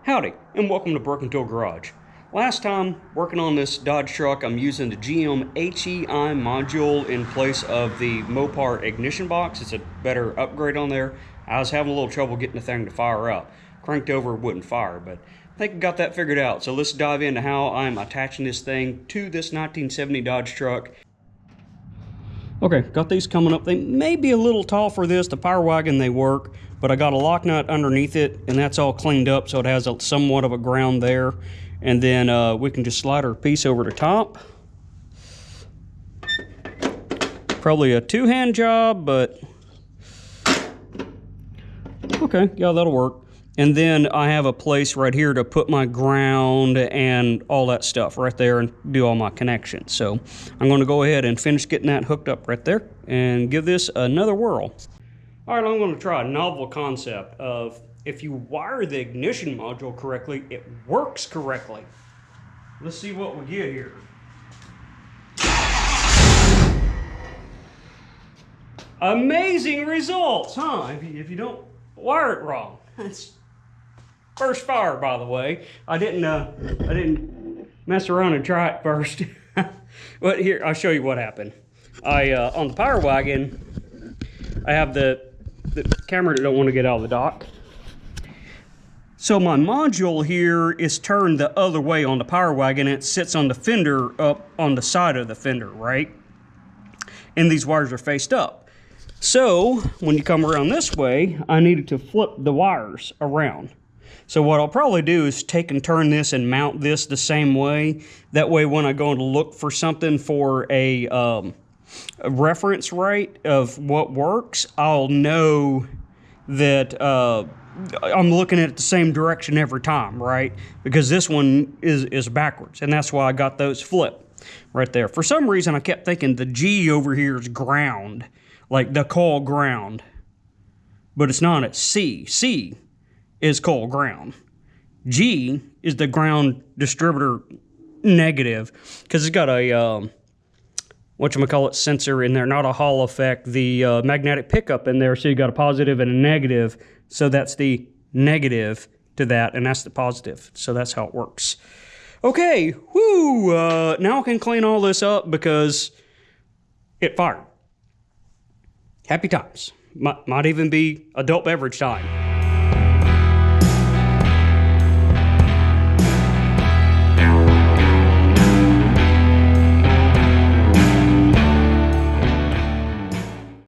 Howdy, and welcome to Broken Tool Garage. Last time, working on this Dodge truck, I'm using the GM HEI module in place of the Mopar ignition box. It's a better upgrade on there. I was having a little trouble getting the thing to fire up. Cranked over, it wouldn't fire, but I think I got that figured out. So let's dive into how I'm attaching this thing to this 1970 Dodge truck. Okay, got these coming up. They may be a little tall for this. The Power Wagon, they work, but I got a lock nut underneath it, and that's all cleaned up, so it has somewhat of a ground there. And then we can just slide our piece over the top. Probably a two-hand job, but okay, yeah, that'll work. And then I have a place right here to put my ground and all that stuff right there and do all my connections. So I'm going to go ahead and finish getting that hooked up right there and give this another whirl. All right, I'm going to try a novel concept of if you wire the ignition module correctly, it works correctly. Let's see what we get here. Amazing results, huh? If you don't wire it wrong. It's first fire, by the way. I didn't mess around and try it first. But here, I'll show you what happened. On the Power Wagon, I have the camera that don't want to get out of the dock. So my module here is turned the other way on the Power Wagon, and it sits on the fender up on the side of the fender, right? And these wires are faced up. So when you come around this way, I needed to flip the wires around. So what I'll probably do is take and turn this and mount this the same way. That way when I go to look for something for a reference rate of what works, I'll know that I'm looking at it the same direction every time, right? Because this one is backwards, and that's why I got those flipped right there. For some reason, I kept thinking the G over here is ground, like the coil ground, but it's not. It's C. C is coil ground. G is the ground distributor negative, because it's got a whatchamacallit sensor in there, not a Hall effect, the magnetic pickup in there, so you got a positive and a negative, so that's the negative to that, and that's the positive, so that's how it works. Okay, whoo, now I can clean all this up because it fired. Happy times. Might even be adult beverage time.